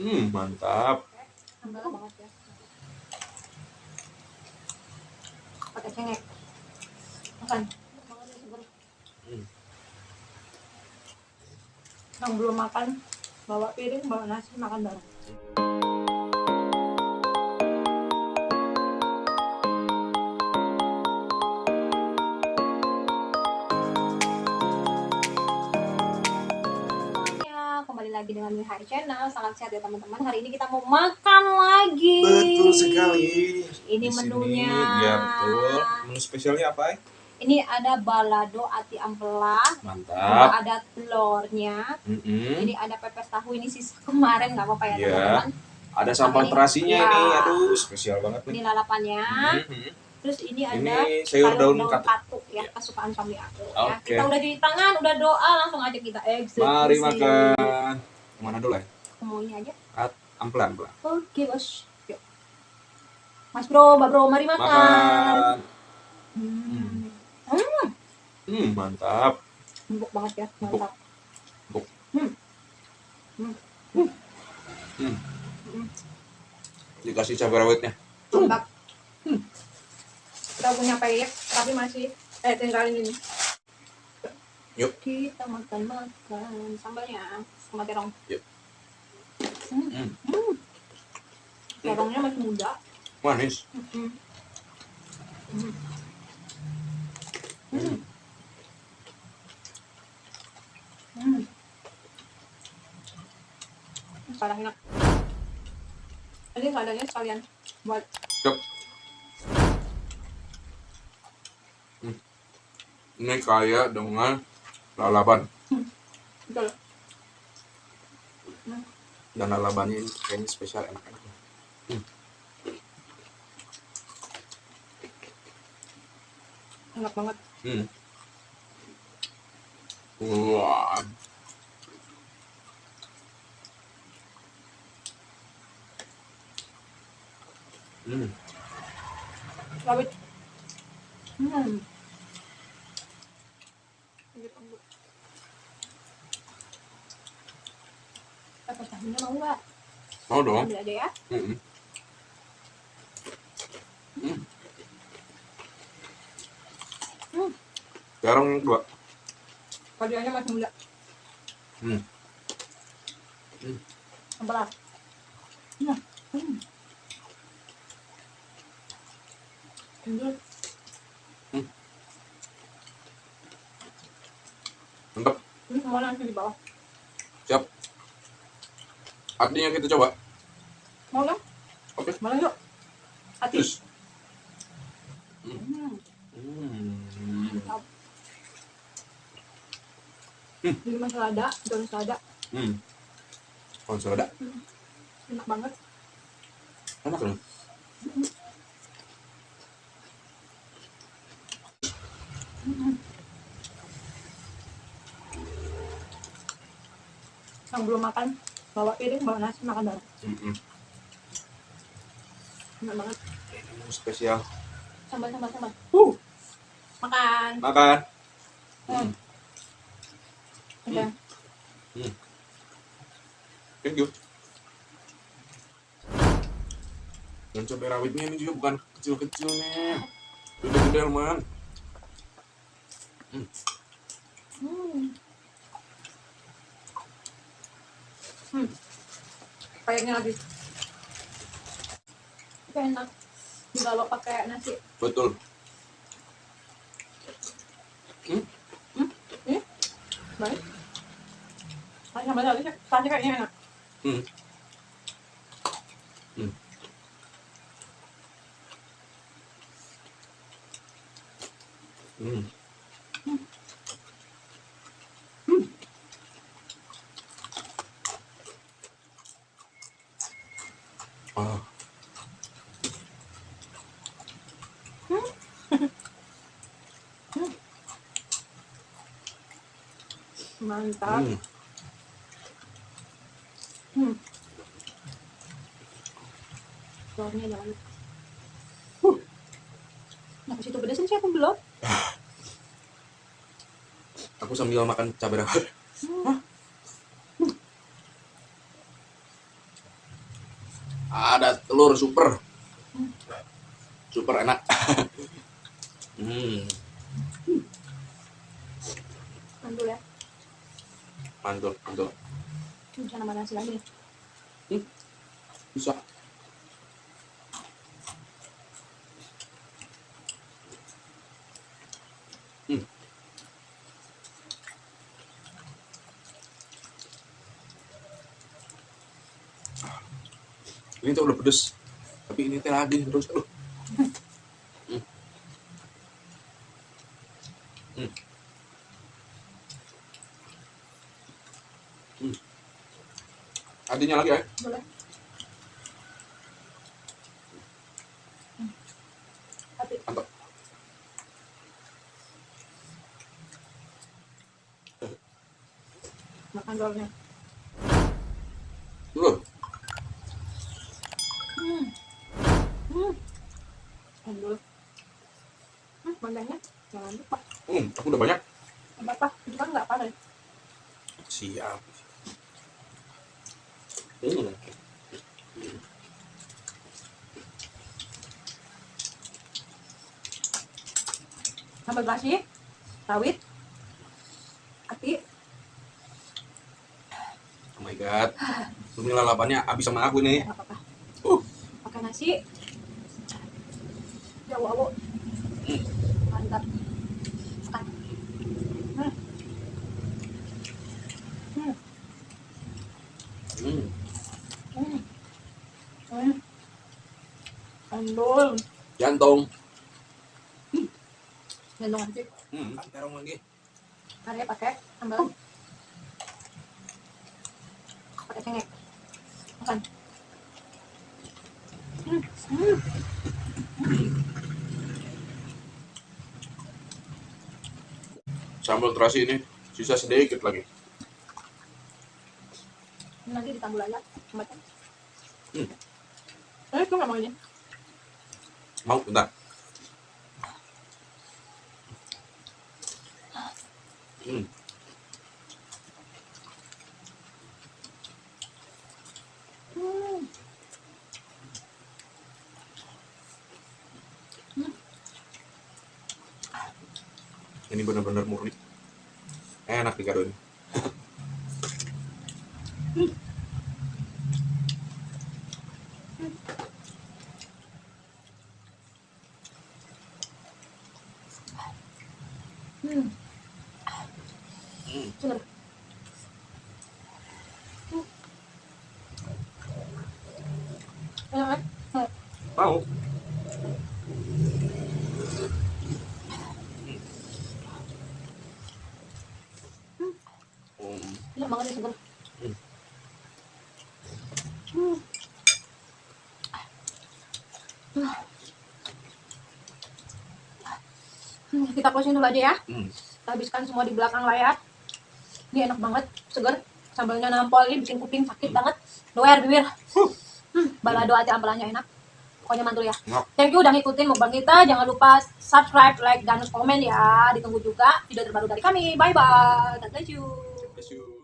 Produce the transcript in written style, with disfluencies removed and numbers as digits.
Mantap. Sambal banget ya. Pakai cengek. Makan. Yang belum makan, bawa piring, bawa nasi, makan bareng. Kembali lagi dengan Mihai Channel. Salam sehat ya teman-teman. Hari ini kita mau makan lagi. Betul sekali. Ini menunya. Ya betul. Menu spesialnya apa? Ini ada balado ati ampela. Mantap. Ada telurnya. Ini ada pepes tahu. Ini sisa kemarin, nggak apa-apa ya teman-teman. Ada sambal terasinya ya. Ini. Aduh, spesial banget nih. Ini lalapannya. Terus ini ada sayur daun katuk ya, kesukaan suami aku. Ya. Kita udah cuci tangan, udah doa, langsung aja kita eksekusi. Mari makan. Kemana dulu ya? Semuanya aja. Amplan. Oke bos. Yuk. Mas bro, mbak bro, mari makan. Mantap. Empuk banget ya, mantap. Empuk. Dikasih cabai rawitnya. Mantap. Kita punya peyek, tapi masih tinggalin ini. Yuk. Kita makan sambalnya sama terong. Yuk. Terongnya masih muda. Manis. Parah enak. Ini seadanya sekalian buat. Yuk. Ini kaya dengan lalapan. Betul. Dan lalapannya ini kayaknya spesial, enak-enak. Enak banget. Wah. Rawit. Pepes tahunya mau nggak? Mau dong. Ambil aja ya. Sekarang dua. Kadiannya masih muda. Ampela. Mantap. Ini semua nanti di bawah. Siap. Artinya kita coba. Mau kan? Oke. Mana yuk? Hati. Terus. Mantap. Ini masih selada, daun selada. Selada. Enak banget. Enak loh. Yang belum makan, bawa piring, bawa nasi, makan bareng. Enak banget. Ini spesial. Sambal. Makan. Makan. Oke. Thank you. Dan cabai rawitnya ini juga bukan kecil-kecil nih. Gede-gede lumayan. Kayaknya habis. Itu enak. Kalau pakai nasi. Betul. Baik. Sambal kayaknya enak. Mantap. Telurnya jangan. Kenapa situ pedesin sih, aku belum? Aku sambil makan cabai rawit. telur super enak. Mantul ya. Mantul. Bisa nambah nasi lagi nih. Bisa. Ini tuh udah pedes, tapi ini teh lagi terus. Adinya lagi ya. Boleh. Tapi Mantap. makan rolnya. Ambil. Mandangnya jangan lupa. Aku udah banyak. Apa-apa, itu kan nggak panas. Siap. Sambal terasi, rawit, ati. Oh my god. Ini lalapannya habis sama aku nih. Nggak apa-apa. Uh. Pakai nasi. Ya wow. Mantap. Makan. Andol. Jantung. Gendong aja. Terong lagi. Hari pakai sambal. Pakai cengek. Makan. Sambal terasi ini sisa sedikit lagi. Nanti ditambah aja. Macam. Itu nggak mau ini. Mau bentar. Ini benar-benar murni. Enak digado ini. Bener. Enak kan? Mau. Enak banget nih seger. Kita closing dulu aja ya. Kita habiskan semua di belakang layar. Ini enak banget, seger. Sambalnya nampol, ini bikin kuping sakit banget. Doer bibir. Balado aja ambalannya enak. Pokoknya mantul ya. Thank you udah ngikutin mukbang kita. Jangan lupa subscribe, like, dan komen ya. Ditunggu juga video terbaru dari kami. Bye bye. God bless you.